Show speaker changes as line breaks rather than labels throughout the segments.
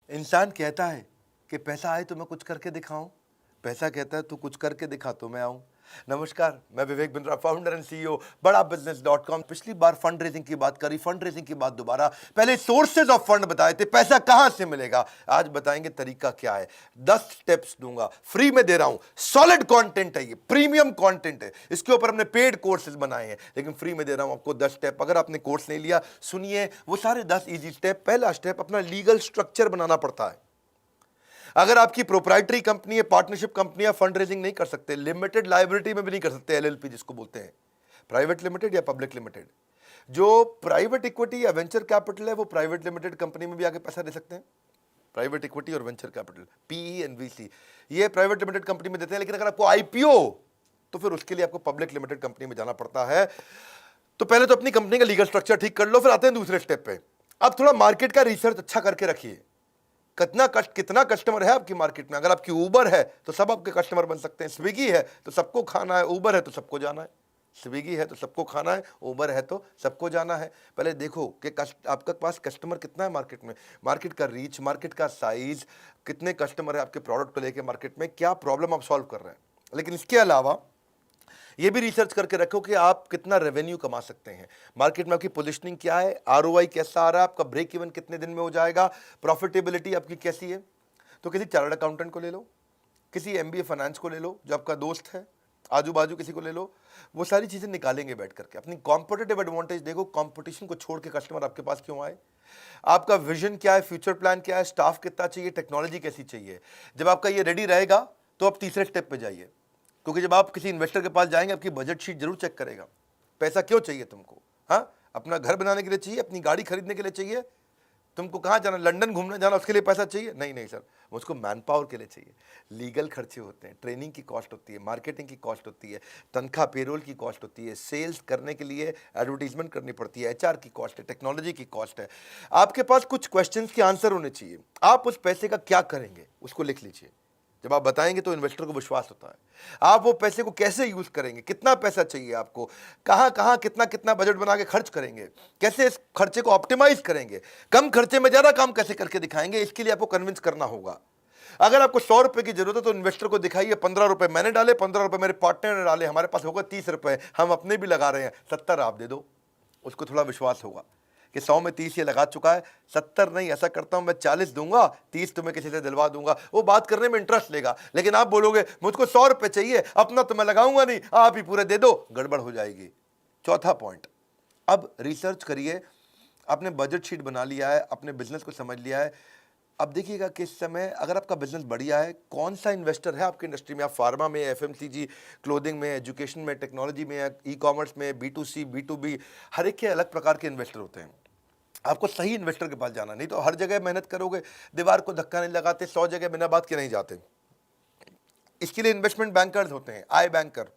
इंसान कहता है कि पैसा आए तो मैं कुछ करके दिखाऊं, पैसा कहता है तू कुछ करके दिखा तो मैं आऊं। नमस्कार, मैं Vivek Bindra, founder and CEO बड़ा बिजनेस.com। पिछली बार फंड रेजिंग की बात करी, फंड रेजिंग की बात दोबारा। पहले सोर्सेज ऑफ फंड बताए थे, पैसा कहां से मिलेगा। आज बताएंगे तरीका क्या है। 10 स्टेप्स दूंगा, फ्री में दे रहा हूं। सॉलिड कंटेंट है, ये प्रीमियम कंटेंट है। इसके ऊपर हमने पेड कोर्सेज बनाए हैं, लेकिन फ्री में दे रहा हूं आपको 10 स्टेप। अगर आपने कोर्स नहीं लिया, सुनिए वो सारे 10 इजी स्टेप। पहला स्टेप, अपना लीगल स्ट्रक्चर बनाना पड़ता है। अगर आपकी प्रोप्राइटरी कंपनी है, पार्टनरशिप कंपनी है, फंड रेजिंग नहीं कर सकते, लिमिटेड लायबिलिटी में भी नहीं कर सकते, एलएलपी जिसको बोलते हैं, प्राइवेट लिमिटेड या पब्लिक लिमिटेड। जो प्राइवेट इक्विटी या वेंचर कैपिटल है, वो प्राइवेट लिमिटेड कंपनी में भी आके पैसा दे सकते हैं। प्राइवेट इक्विटी और venture capital, PE and VC, ये प्राइवेट लिमिटेड कंपनी में देते हैं। लेकिन अगर आपको आईपीओ, तो फिर उसके लिए आपको पब्लिक लिमिटेड कंपनी में जाना पड़ता है। तो पहले तो अपनी कंपनी का लीगल स्ट्रक्चर ठीक कर लो, फिर आते हैं दूसरे स्टेप पे। अब थोड़ा मार्केट का रिसर्च अच्छा करके रखिए। कितना कस्टमर है आपकी मार्केट में। अगर आपकी उबर है तो सब आपके कस्टमर बन सकते हैं, स्विगी है तो सबको खाना है, उबर है तो सबको जाना है। स्विगी है तो सबको खाना है, उबर है तो सबको जाना है। पहले देखो कि आपके पास कस्टमर कितना है मार्केट में, मार्केट का रीच, मार्केट का साइज, कितने कस्टमर है आपके प्रोडक्ट को लेकर मार्केट में, क्या प्रॉब्लम आप सॉल्व कर रहे हैं। लेकिन इसके अलावा ये भी रिसर्च करके रखो कि आप कितना रेवेन्यू कमा सकते हैं, मार्केट में आपकी पोजीशनिंग क्या है, आरओआई कैसा आ रहा है, आपका ब्रेक इवन कितने दिन में हो जाएगा, प्रॉफिटेबिलिटी आपकी कैसी है। तो किसी चार्टर्ड अकाउंटेंट को ले लो, किसी एमबीए फाइनेंस को ले लो जो आपका दोस्त है, आजू बाजू किसी को ले लो, वो सारी चीजें निकालेंगे बैठ करके। अपनी कॉम्पिटिटिव एडवांटेज देखो, कंपटीशन को छोड़ के कस्टमर आपके पास क्यों आए, आपका विजन क्या है, फ्यूचर प्लान क्या है, स्टाफ कितना चाहिए, टेक्नोलॉजी कैसी चाहिए। जब आपका ये रेडी रहेगा तो आप तीसरे स्टेप पे जाइए। क्योंकि जब आप किसी इन्वेस्टर के पास जाएंगे, आपकी बजट शीट जरूर चेक करेगा। पैसा क्यों चाहिए तुमको, हाँ, अपना घर बनाने के लिए चाहिए, अपनी गाड़ी खरीदने के लिए चाहिए, तुमको कहाँ जाना, लंदन घूमने जाना, उसके लिए पैसा चाहिए, नहीं नहीं सर, मुझको मैन पावर के लिए चाहिए। लीगल खर्चे होते हैं, ट्रेनिंग की कॉस्ट होती है, मार्केटिंग की कॉस्ट होती है, तनख्वाह पेरोल की कॉस्ट होती है, सेल्स करने के लिए एडवर्टीजमेंट करनी पड़ती है, एचआर की कॉस्ट है, टेक्नोलॉजी की कॉस्ट है। आपके पास कुछ क्वेश्चंस के आंसर होने चाहिए। आप उस पैसे का क्या करेंगे उसको लिख लीजिए। जब आप बताएंगे तो इन्वेस्टर को विश्वास होता है। आप वो पैसे को कैसे यूज करेंगे, कितना पैसा चाहिए आपको, कहां कहां कितना कितना बजट बना के खर्च करेंगे, कैसे इस खर्चे को ऑप्टिमाइज करेंगे, कम खर्चे में ज्यादा काम कैसे करके दिखाएंगे, इसके लिए आपको कन्विंस करना होगा। अगर आपको 100 रुपए की जरूरत है तो इन्वेस्टर को दिखाइए 15 रुपए मैंने डाले, 15 रुपए मेरे पार्टनर ने डाले, हमारे पास होगा 30 रुपए, हम अपने भी लगा रहे हैं, 70 आप दे दो। उसको थोड़ा विश्वास होगा कि 100 में 30 ये लगा चुका है, 70 नहीं, ऐसा करता हूं मैं 40 दूंगा, 30 तुम्हें किसी से दिलवा दूंगा। वो बात करने में इंटरेस्ट लेगा। लेकिन आप बोलोगे मुझको 100 रुपए चाहिए, अपना तो मैं लगाऊंगा नहीं, आप ही पूरे दे दो, गड़बड़ हो जाएगी। चौथा पॉइंट, अब रिसर्च करिए। आपने बजट शीट बना लिया है, अपने बिजनेस को समझ लिया है। अब देखिएगा कि इस समय अगर आपका बिजनेस बढ़िया है, कौन सा इन्वेस्टर है आपकी इंडस्ट्री में, आप फार्मा में, एफएमसीजी, क्लोथिंग में, एजुकेशन में, टेक्नोलॉजी में, ई कॉमर्स में, B2C, B2B, हर एक के अलग प्रकार के इन्वेस्टर होते हैं। आपको सही इन्वेस्टर के पास जाना, नहीं तो हर जगह मेहनत करोगे, दीवार को धक्का नहीं लगाते, 100 जगह बिना बात के नहीं जाते। इसके लिए इन्वेस्टमेंट बैंकर्स होते हैं, आई बैंकर।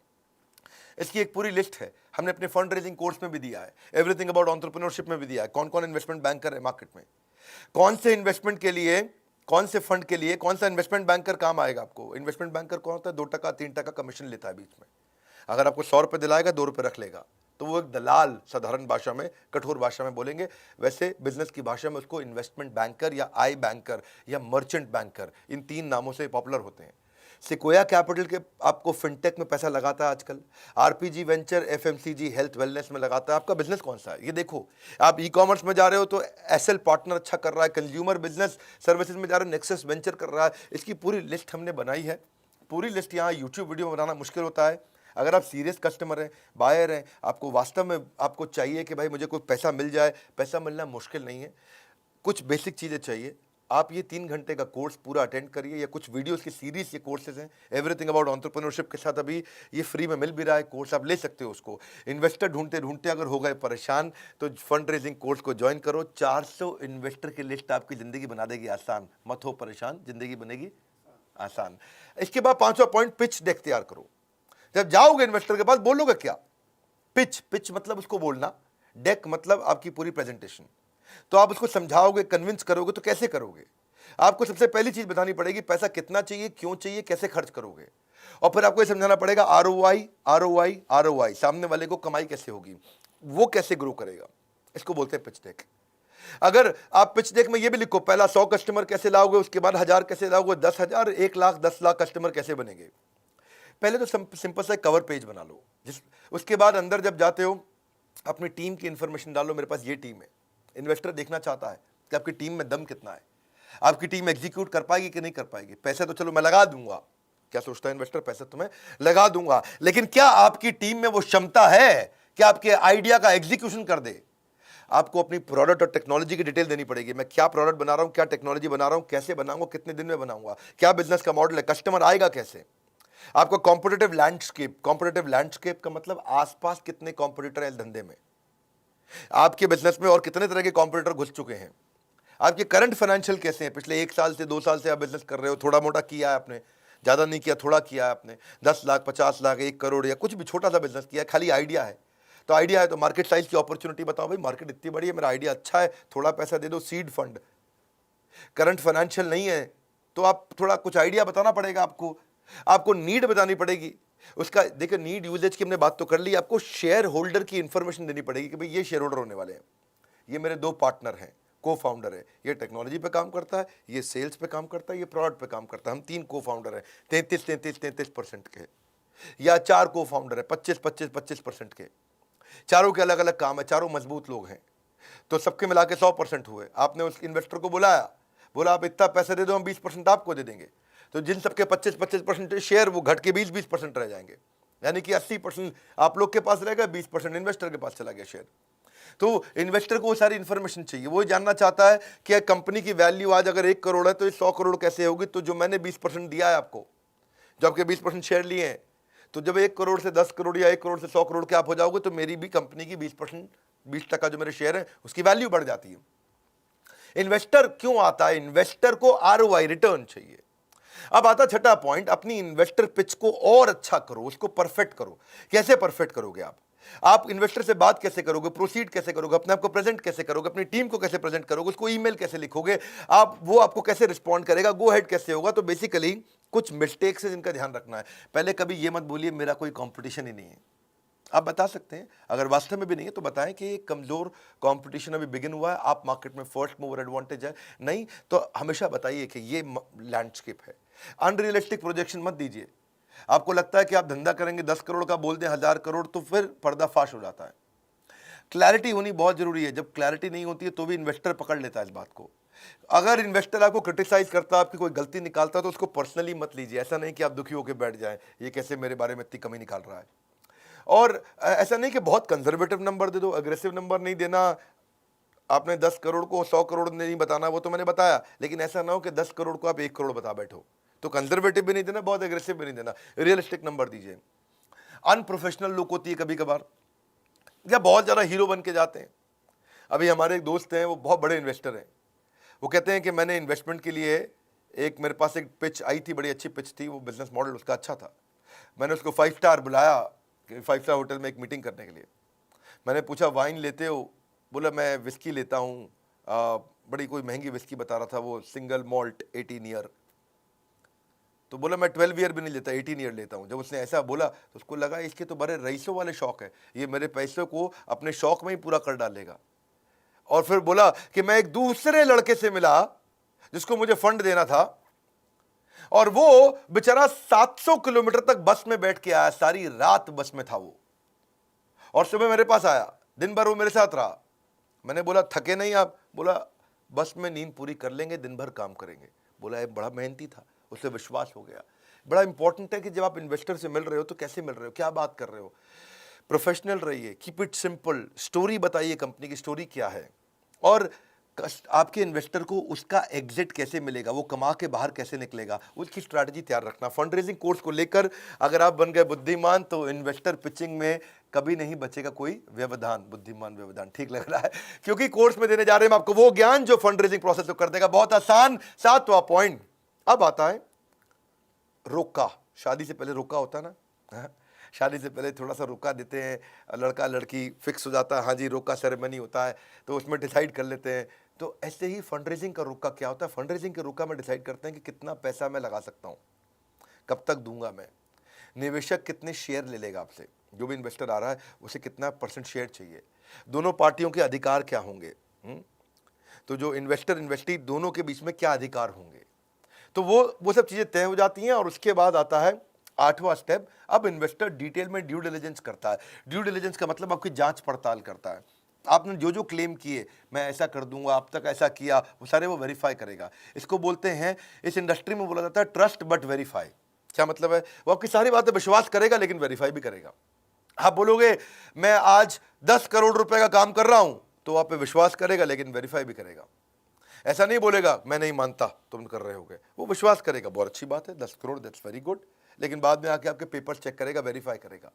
इसकी एक पूरी लिस्ट है, हमने अपने फंड रेजिंग कोर्स में भी दिया है, एवरीथिंग अबाउट एंटरप्रेन्योरशिप में भी दिया है, कौन कौन इन्वेस्टमेंट बैंकर है मार्केट में, कौन से इन्वेस्टमेंट के लिए, कौन से फंड के लिए कौन सा इन्वेस्टमेंट बैंकर काम आएगा आपको। इन्वेस्टमेंट बैंकर कौन होता है, 2% 3% कमीशन लेता है बीच में। अगर आपको 100 रुपये दिलाएगा, 2 रुपये रख लेगा, तो वो एक दलाल, साधारण भाषा में, कठोर भाषा में बोलेंगे। वैसे बिजनेस की भाषा में उसको इन्वेस्टमेंट बैंकर या आई बैंकर या मर्चेंट बैंकर, इन 3 नामों से पॉपुलर होते हैं। सिकोया कैपिटल के आपको फिनटेक में पैसा लगाता है आजकल, RPG venture, FMCG, health wellness में लगाता है। आपका बिजनेस कौन सा है ये देखो। आप ई कॉमर्स में जा रहे हो तो एसएल पार्टनर अच्छा कर रहा है, कंज्यूमर बिजनेस सर्विसेज में जा रहे हो, नेक्सस वेंचर कर रहा है। इसकी पूरी लिस्ट हमने बनाई है। पूरी लिस्ट यहाँ यूट्यूब वीडियो बनाना मुश्किल होता है। अगर आप सीरियस कस्टमर हैं, बायर हैं, आपको वास्तव में आपको चाहिए कि भाई मुझे कोई पैसा मिल जाए, पैसा मिलना मुश्किल नहीं है, कुछ बेसिक चीज़ें चाहिए। आप ये 3 घंटे का कोर्स पूरा अटेंड करिए, या कुछ वीडियोस की सीरीज, ये कोर्सेज हैं, एवरीथिंग अबाउट एंटरप्रेन्योरशिप के साथ अभी ये फ्री में मिल भी रहा है कोर्स, आप ले सकते हो उसको। इन्वेस्टर ढूंढते ढूंढते अगर हो गए परेशान तो फंड रेजिंग कोर्स को ज्वाइन करो। 400 इन्वेस्टर की लिस्ट आपकी ज़िंदगी बना देगी आसान। मत हो परेशान, ज़िंदगी बनेगी आसान। इसके बाद 5वां पॉइंट, पिच डेक तैयार करो। जब जाओगे इन्वेस्टर के पास बोलोगे क्या, पिच, पिच मतलब उसको बोलना, डेक मतलब आपकी पूरी प्रेजेंटेशन। तो आप उसको समझाओगे, कन्विंस करोगे, तो कैसे करोगे। आपको सबसे पहली चीज बतानी पड़ेगी, पैसा कितना चाहिए, क्यों चाहिए, कैसे खर्च करोगे। और फिर आपको ये समझाना पड़ेगा आरओआई, आरओआई, आरओआई, सामने वाले को कमाई कैसे होगी, वो कैसे ग्रो करेगा। इसको बोलते हैं पिच डेक। अगर आप पिच डेक में ये भी लिखो, पहला 100 कस्टमर कैसे लाओगे, उसके बाद 1000 कैसे लाओगे, 10,000, 1 लाख, 10 लाख कस्टमर कैसे बनेंगे। पहले तो सिंपल सा कवर पेज बना लो, उसके बाद अंदर जब जाते हो अपनी टीम की इंफॉर्मेशन डालो, मेरे पास ये टीम है। इन्वेस्टर देखना चाहता है कि आपकी टीम में दम कितना है, आपकी टीम एग्जीक्यूट कर पाएगी कि नहीं कर पाएगी। पैसे तो चलो मैं लगा दूंगा, क्या सोचता है इन्वेस्टर, पैसे तो मैं लगा दूंगा, लेकिन क्या आपकी टीम में वो क्षमता है कि आपके आइडिया का एग्जीक्यूशन कर दे। आपको अपनी प्रोडक्ट और टेक्नोलॉजी की डिटेल देनी पड़ेगी। मैं क्या प्रोडक्ट बना रहा हूं, क्या टेक्नोलॉजी बना रहा हूं, कैसे बनाऊंगा, कितने दिन में बनाऊंगा, क्या बिजनेस का मॉडल है, कस्टमर आएगा कैसे। आपका कॉम्पिटिटिव लैंडस्केप का मतलब आसपास कितने कॉम्पिटिटर हैं इस धंधे में, आपके बिजनेस में और कितने तरह के कॉम्पिटिटर घुस चुके हैं, आपके करंट फाइनेंशियल कैसे हैं, पिछले 1 साल से 2 साल से आप बिजनेस कर रहे हो, थोड़ा मोटा किया है आपने, ज़्यादा नहीं किया, थोड़ा किया है आपने, 10 लाख, 50 लाख, 1 करोड़ या कुछ भी छोटा सा बिजनेस किया है, खाली आइडिया है। तो आइडिया है तो मार्केट साइज की अपॉर्चुनिटी बताओ, भाई मार्केट इतनी बड़ी है, मेरा आइडिया अच्छा है, थोड़ा पैसा दे दो, सीड फंड। करंट फाइनेंशियल नहीं है तो आप थोड़ा कुछ आइडिया बताना पड़ेगा, आपको नीड बतानी पड़ेगी उसका। देखिए नीड यूजेज की हमने बात तो कर ली, आपको शेयर होल्डर की इंफॉर्मेशन देनी पड़ेगी कि भाई ये शेयर होल्डर होने वाले हैं, ये मेरे 2 पार्टनर हैं, को फाउंडर है, ये टेक्नोलॉजी पे काम करता है, ये सेल्स पे काम करता है, ये प्रोडक्ट पे काम करता है, हम 3 को फाउंडर हैं, 33% के, या 4 को फाउंडर है, 25% के, चारों के अलग अलग काम है, चारों मजबूत लोग हैं, तो सबके मिला के 100% हुए। आपने उस इन्वेस्टर को बुलाया, बोला आप इतना पैसे दे दो, हम 20% आपको दे देंगे, तो जिन सबके 25% शेयर वो घट के 20% रह जाएंगे, यानी कि 80% आप लोग के पास रहेगा, 20% इन्वेस्टर के पास चला गया शेयर। तो इन्वेस्टर को वो सारी इंफॉर्मेशन चाहिए, वो जानना चाहता है कि कंपनी की वैल्यू आज अगर 1 करोड़ है तो ये 100 करोड़ कैसे होगी। तो जो मैंने 20% दिया है आपको, जो आपके 20% शेयर लिए हैं, तो जब 1 करोड़ से 10 करोड़ या 1 करोड़ से 100 करोड़ के आप हो जाओगे तो मेरी भी कंपनी की 20% जो मेरे शेयर है उसकी वैल्यू बढ़ जाती है। इन्वेस्टर क्यों आता है, इन्वेस्टर को आरओआई रिटर्न चाहिए। अब आता छठा पॉइंट, अपनी इन्वेस्टर पिच को और अच्छा करो, उसको परफेक्ट करो। कैसे परफेक्ट करोगे आप इन्वेस्टर से बात कैसे करोगे, प्रोसीड कैसे करोगे, अपने आप को प्रेजेंट कैसे करोगे, अपनी टीम को कैसे प्रेजेंट करोगे, उसको ईमेल कैसे लिखोगे आप, वो आपको कैसे रिस्पॉन्ड करेगा, गो हेड कैसे होगा। तो बेसिकली कुछ मिस्टेक्स है जिनका ध्यान रखना है। पहले कभी ये मत बोलिए मेरा कोई कंपटीशन ही नहीं है। आप बता सकते हैं, अगर वास्तव में भी नहीं है तो बताएं कि एक कमजोर कंपटीशन अभी बिगिन हुआ है, आप मार्केट में फर्स्ट मूवर एडवांटेज है, नहीं तो हमेशा बताइए कि ये लैंडस्केप है। अनरियलिस्टिक प्रोजेक्शन मत दीजिए। आपको लगता है कि आप धंधा करेंगे 10 करोड़ का, बोल दें 1000 करोड़, तो फिर पर्दाफाश हो जाता है। क्लैरिटी होनी बहुत जरूरी है। जब क्लैरिटी नहीं होती है तो भी इन्वेस्टर पकड़ लेता है इस बात को। अगर इन्वेस्टर आपको क्रिटिसाइज करता है, आपकी कोई गलती निकालता है, तो उसको पर्सनली मत लीजिए। ऐसा नहीं कि आप दुखी होकर बैठ जाएं, ये कैसे मेरे बारे में इतनी कमी निकाल रहा है। और ऐसा नहीं कि बहुत कंजर्वेटिव नंबर दे दो, अग्रेसिव नंबर नहीं देना। आपने 10 करोड़ को 100 करोड़ नहीं बताना, वो तो मैंने बताया, लेकिन ऐसा ना हो कि 10 करोड़ को आप 1 करोड़ बता बैठो। तो कंजर्वेटिव भी नहीं देना, बहुत एग्रेसिव भी नहीं देना, रियलिस्टिक नंबर दीजिए। अनप्रोफेशनल लुक होती है कभी कभार, या बहुत ज़्यादा हीरो बन के जाते हैं। अभी हमारे एक दोस्त हैं, वो बहुत बड़े इन्वेस्टर हैं। वो कहते हैं कि मैंने इन्वेस्टमेंट के लिए मेरे पास एक पिच आई थी, बड़ी अच्छी पिच थी, वो बिजनेस मॉडल उसका अच्छा था। मैंने उसको 5 स्टार बुलाया, 5 स्टार होटल में एक मीटिंग करने के लिए। मैंने पूछा वाइन लेते हो, बोला मैं विस्की लेता हूँ, बड़ी कोई महंगी विस्की बता रहा था वो, सिंगल मॉल्ट 18 ईयर। तो बोला मैं 12 ईयर भी नहीं लेता, 18 ईयर लेता हूँ। जब उसने ऐसा बोला तो उसको लगा इसके तो बड़े रईसों वाले शौक है, ये मेरे पैसों को अपने शौक में ही पूरा कर डालेगा। और फिर बोला कि मैं एक दूसरे लड़के से मिला जिसको मुझे फंड देना था, और वो बेचारा 700 किलोमीटर तक बस में बैठ के आया, सारी रात बस में था वो, और सुबह मेरे पास आया, दिन भर वो मेरे साथ रहा। मैंने बोला थके नहीं आप? बोला बस में नींद पूरी कर लेंगे, दिन भर काम करेंगे। बोला एक बड़ा मेहनती था, उसे विश्वास हो गया। बड़ा इंपॉर्टेंट है कि जब आप इन्वेस्टर से मिल रहे हो तो कैसे मिल रहे हो, क्या बात कर रहे हो, प्रोफेशनल रहिए, कीप इट सिंपल, स्टोरी बताइए कंपनी की स्टोरी क्या है, और आपके इन्वेस्टर को उसका एग्जिट कैसे मिलेगा, वो कमा के बाहर कैसे निकलेगा, उसकी स्ट्रैटेजी तैयार रखना। फंड रेजिंग कोर्स को लेकर अगर आप बन गए बुद्धिमान तो इन्वेस्टर पिचिंग में कभी नहीं बचेगा कोई व्यवधान। बुद्धिमान व्यवधान ठीक लग रहा है, क्योंकि कोर्स में देने जा रहे हैं आपको वो ज्ञान जो फंड रेजिंग प्रोसेस को कर देगा बहुत आसान। 7वां पॉइंट अब आता है रोका। शादी से पहले रोका होता है ना, शादी से पहले थोड़ा सा रोका देते हैं, लड़का लड़की फिक्स हो जाता है, हाँ जी रोका सेरेमनी होता है, तो उसमें डिसाइड कर लेते हैं। तो ऐसे ही फंड रेजिंग का रोका क्या होता है, फंड रेजिंग के रोका में डिसाइड करते हैं कि कितना पैसा मैं लगा सकता हूँ, कब तक दूंगा मैं, निवेशक कितने शेयर ले लेगा आपसे, जो भी इन्वेस्टर आ रहा है उसे कितना % शेयर चाहिए, दोनों पार्टियों के अधिकार क्या होंगे, तो जो इन्वेस्टर इन्वेस्टी दोनों के बीच में क्या अधिकार होंगे, तो वो सब चीज़ें तय हो जाती हैं। और उसके बाद आता है 8वां स्टेप। अब इन्वेस्टर डिटेल में ड्यू डिलिजेंस करता है। ड्यू डिलिजेंस का मतलब आपकी जांच पड़ताल करता है। आपने जो जो क्लेम किए, मैं ऐसा कर दूंगा, अब तक ऐसा किया, वो सारे वो वेरीफाई करेगा। इसको बोलते हैं, इस इंडस्ट्री में बोला जाता है ट्रस्ट बट वेरीफाई। क्या मतलब है? वो आपकी सारी बातें विश्वास करेगा लेकिन वेरीफाई भी करेगा। आप बोलोगे मैं आज 10 करोड़ रुपए का काम कर रहा हूं, तो आप पे विश्वास करेगा लेकिन वेरीफाई भी करेगा। ऐसा नहीं बोलेगा मैं नहीं मानता तुम कर रहे होगे, वो विश्वास करेगा, बहुत अच्छी बात है, 10 करोड़ दैट्स वेरी गुड, लेकिन बाद में आके आपके पेपर चेक करेगा, वेरीफाई करेगा।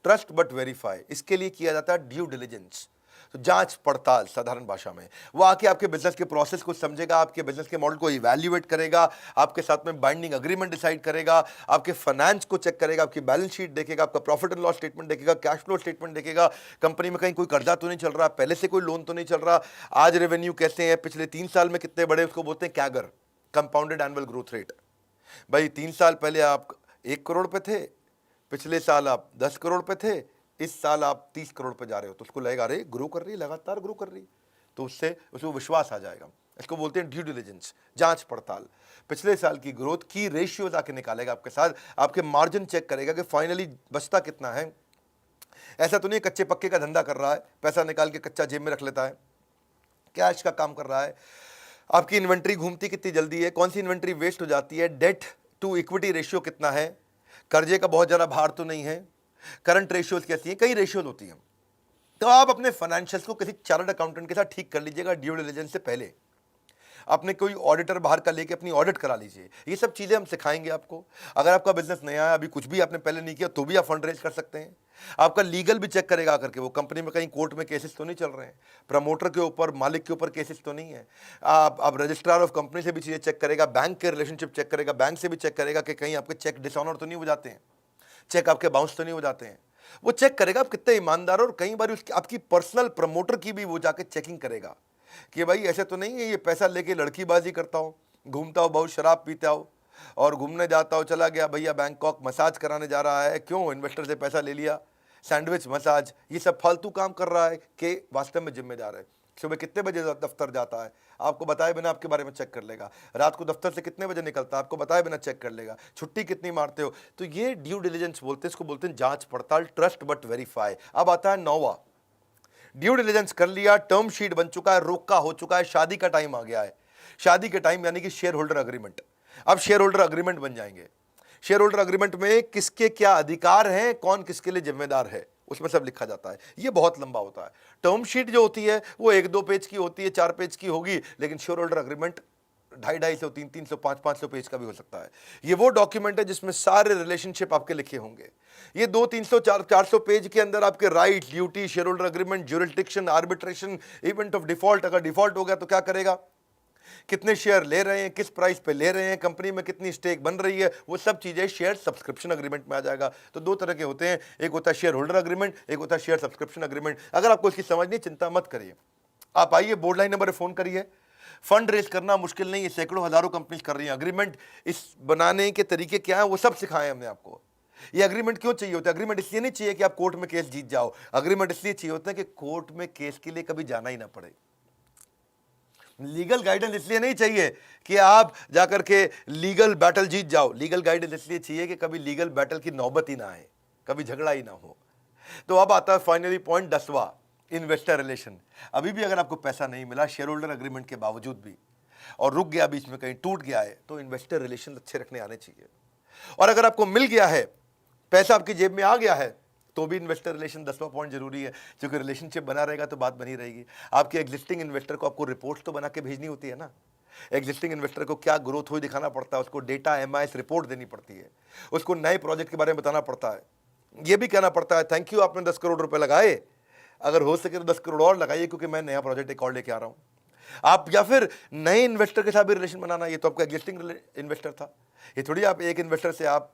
ट्रस्ट बट वेरीफाई, इसके लिए किया जाता है ड्यू डिलिजेंस, तो जांच पड़ताल साधारण भाषा में। वो आके आपके बिजनेस के प्रोसेस को समझेगा, आपके बिजनेस के मॉडल को इवैल्यूएट करेगा, आपके साथ में बाइंडिंग अग्रीमेंट डिसाइड करेगा, आपके फाइनेंस को चेक करेगा, आपकी बैलेंस शीट देखेगा, आपका प्रॉफिट एंड लॉस स्टेटमेंट देखेगा, कैश फ्लो स्टेटमेंट देखेगा, कंपनी में कहीं कोई कर्जा तो नहीं चल रहा, पहले से कोई लोन तो नहीं चल रहा, आज रेवेन्यू कैसे हैं, पिछले 3 साल में कितने बड़े, उसको बोलते हैं CAGR, compounded annual growth rate. भाई 3 साल पहले आप 1 करोड़ पे थे, पिछले साल आप 10 करोड़ पे थे, इस साल आप 30 करोड़ पे जा रहे हो, तो उसको लगेगा अरे ग्रो कर रही है, लगातार ग्रो कर रही है, तो उससे उसको विश्वास आ जाएगा। इसको बोलते हैं ड्यू डिलिजेंस, जांच पड़ताल। पिछले साल की ग्रोथ की रेशियोज आके निकालेगा आपके साथ, आपके मार्जिन चेक करेगा कि फाइनली बचता कितना है। ऐसा तो नहीं कच्चे पक्के का धंधा कर रहा है, पैसा निकाल के कच्चा जेब में रख लेता है, कैश का काम कर रहा है। आपकी इन्वेंट्री घूमती कितनी जल्दी है, कौन सी इन्वेंट्री वेस्ट हो जाती है, डेट टू इक्विटी रेशियो कितना है, कर्जे का बहुत ज़्यादा भार तो नहीं है, करंट रेशियोज कैसी है, कई रेशियोज होती हैं। तो आप अपने फाइनेंशियल्स को किसी चार्टर्ड अकाउंटेंट के साथ ठीक कर लीजिएगा ड्यू डिलिजेंस से पहले। अपने कोई ऑडिटर बाहर का लेके अपनी ऑडिट करा लीजिए। ये सब चीज़ें हम सिखाएंगे आपको। अगर आपका बिजनेस नया है, अभी कुछ भी आपने पहले नहीं किया, तो भी आप फंड रेज कर सकते हैं। आपका लीगल भी चेक करेगा आकर के, वो कंपनी में कहीं कोर्ट में केसेस तो नहीं चल रहे हैं, प्रमोटर के ऊपर, मालिक के ऊपर केसेस तो नहीं है। आप रजिस्ट्रार ऑफ कंपनी से भी चीज़ें चेक करेगा, बैंक के रिलेशनशिप चेक करेगा, बैंक से भी चेक करेगा कि कहीं आपके चेक डिसऑनर तो नहीं हो जाते हैं, चेक आपके बाउंस तो नहीं हो जाते हैं। वो चेक करेगा आप कितने ईमानदार हो, और कई बार उसकी आपकी पर्सनल प्रमोटर की भी वो जाके चेकिंग करेगा कि भाई ऐसे तो नहीं है ये पैसा लेके लड़कीबाजी करता हो, घूमता हो, बहुत शराब पीता हो और घूमने जाता हो, चला गया भैया बैंकॉक मसाज कराने जा रहा है, क्यों, इन्वेस्टर से पैसा ले लिया, सैंडविच मसाज, ये सब फालतू काम कर रहा है कि वास्तव में जिम्मेदार है। सुबह कितने बजे दफ्तर जाता है, आपको बताए बिना आपके बारे में चेक कर लेगा। रात को दफ्तर से कितने बजे निकलता है, आपको बताए बिना चेक कर लेगा। छुट्टी कितनी मारते हो, तो ये ड्यू डिलिजेंस बोलते हैं, इसको बोलते हैं जांच पड़ताल, ट्रस्ट बट वेरीफाई। अब आता है 9वां, ड्यू डिलिजेंस कर लिया, टर्म शीट बन चुका है, रोका हो चुका है, शादी का टाइम आ गया है। शादी के टाइम यानी कि शेयर होल्डर अग्रीमेंट। अब शेयर होल्डर अग्रीमेंट बन जाएंगे। शेयर होल्डर अग्रीमेंट में किसके क्या अधिकार हैं, कौन किसके लिए जिम्मेदार है, उसमें सब लिखा जाता है। ये बहुत लंबा होता है। टर्म शीट जो होती है वो 1-2 पेज की होती है, 4 पेज की होगी, लेकिन शेयर होल्डर अग्रीमेंट 250-250, 300-300, 500-500 पेज का भी हो सकता है। ये वो डॉक्यूमेंट है जिसमें सारे रिलेशनशिप आपके लिखे होंगे। ये 200-300-400 पेज के अंदर आपके right, duty, share holder agreement, jurisdiction, arbitration, event of default, अगर डिफॉल्ट हो गया तो क्या करेगा, कितने शेयर ले रहे हैं, किस प्राइस पे ले रहे हैं, कंपनी में कितनी स्टेक बन रही है, वो सब चीजें शेयर सब्सक्रिप्शन अग्रीमेंट में आ जाएगा। तो 2 तरह के होते हैं, एक होता है शेयर होल्डर अग्रीमेंट, एक होता है शेयर सब्सक्रिप्शन अग्रीमेंट। अगर आपको इसकी समझ नहीं, चिंता मत करिए, आप आइए, बोर्ड लाइन नंबर पर फोन करिए। फंड रेज करना मुश्किल नहीं है, सैकड़ों हजारों कंपनीज कर रही हैं। अग्रीमेंट इस बनाने के तरीके क्या है वो सब सिखाए हमने आपको। ये अग्रीमेंट क्यों चाहिए होता है? अग्रीमेंट इसलिए नहीं चाहिए कि आप कोर्ट में केस जीत जाओ, अग्रीमेंट इसलिए चाहिए होता है कि कोर्ट में केस के लिए कभी जाना ही ना पड़े। लीगल गाइडेंस इसलिए नहीं चाहिए कि आप जाकर के लीगल बैटल जीत जाओ, लीगल गाइडेंस इसलिए चाहिए कि कभी लीगल बैटल की नौबत ही ना आए, कभी झगड़ा ही ना हो। तो अब आता है फाइनली पॉइंट 10वां, इन्वेस्टर रिलेशन। अभी भी अगर आपको पैसा नहीं मिला शेयर होल्डर अग्रीमेंट के बावजूद भी, और रुक गया बीच में, कहीं टूट गया है, तो इन्वेस्टर रिलेशन अच्छे रखने आने चाहिए। और अगर आपको मिल गया है, पैसा आपकी जेब में आ गया है, तो भी इन्वेस्टर रिलेशन 10वां पॉइंट जरूरी है, क्योंकि रिलेशनशिप बना रहेगा तो बात बनी रहेगी। आपके एग्जिस्टिंग इन्वेस्टर को आपको रिपोर्ट तो बना के भेजनी होती है ना। एग्जिस्टिंग इन्वेस्टर को क्या ग्रोथ हुई दिखाना पड़ता है, उसको डेटा MIS रिपोर्ट देनी पड़ती है, उसको नए प्रोजेक्ट के बारे में बताना पड़ता है, ये भी कहना पड़ता है थैंक यू आपने 10 करोड़ रुपए लगाए, अगर हो सके तो 10 करोड़ और लगाइए क्योंकि मैं नया प्रोजेक्ट एक और लेके आ रहा हूँ। आप या फिर नए इन्वेस्टर के साथ भी रिलेशन बनाना, ये तो आपका एग्जिस्टिंग इन्वेस्टर था, ये थोड़ी आप एक इन्वेस्टर से आप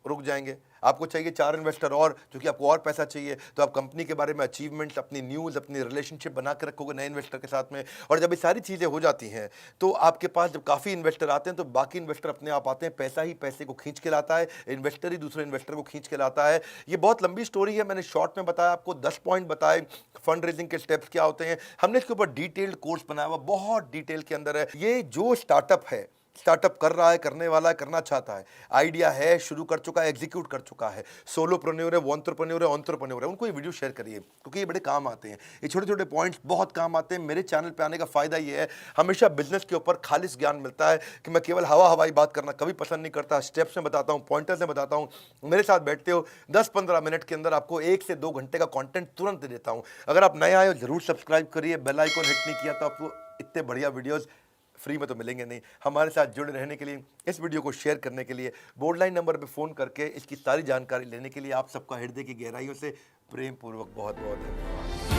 रुक जाएंगे। आपको चाहिए 4 इन्वेस्टर और, क्योंकि आपको और पैसा चाहिए, तो आप कंपनी के बारे में अचीवमेंट्स, अपनी न्यूज़, अपनी रिलेशनशिप बना के रखोगे नए इन्वेस्टर के साथ में। और जब ये सारी चीज़ें हो जाती हैं तो आपके पास जब काफ़ी इन्वेस्टर आते हैं तो बाकी इन्वेस्टर अपने आप आते हैं। पैसा ही पैसे को खींच के लाता है, इन्वेस्टर ही दूसरे इन्वेस्टर को खींच के लाता है। ये बहुत लंबी स्टोरी है, मैंने शॉर्ट में बताया आपको, 10 पॉइंट बताए फंड रेजिंग के स्टेप्स क्या होते हैं। हमने इसके ऊपर डिटेल्ड कोर्स बनाया हुआ, बहुत डिटेल के अंदर है। ये जो स्टार्टअप है, स्टार्टअप कर रहा है, करने वाला है, करना चाहता है, आइडिया है, शुरू कर चुका है, एग्जीक्यूट कर चुका है, सोलोप्रेन्योर है, वो एंटरप्रेन्योर है, एंटरप्रेन्योर है, उनको ये वीडियो शेयर करिए, क्योंकि ये बड़े काम आते हैं। ये छोटे छोटे पॉइंट्स बहुत काम आते हैं। मेरे चैनल पे आने का फायदा ये है, हमेशा बिजनेस के ऊपर खालिस ज्ञान मिलता है कि मैं केवल हवा हवाई बात करना कभी पसंद नहीं करता। स्टेप्स में बताता हूँ, पॉइंटर्स में बताता हूँ। मेरे साथ बैठते हो, 10-15 मिनट के अंदर आपको 1 से 2 घंटे का कंटेंट तुरंत दे देता हूँ। अगर आप नए आए हो जरूर सब्सक्राइब करिए, बेल आइकन हिट नहीं किया तो आपको इतने बढ़िया वीडियोस फ्री में तो मिलेंगे नहीं। हमारे साथ जुड़े रहने के लिए, इस वीडियो को शेयर करने के लिए, बोर्ड लाइन नंबर पे फ़ोन करके इसकी सारी जानकारी लेने के लिए आप सबका हृदय की गहराइयों से प्रेम पूर्वक बहुत बहुत धन्यवाद।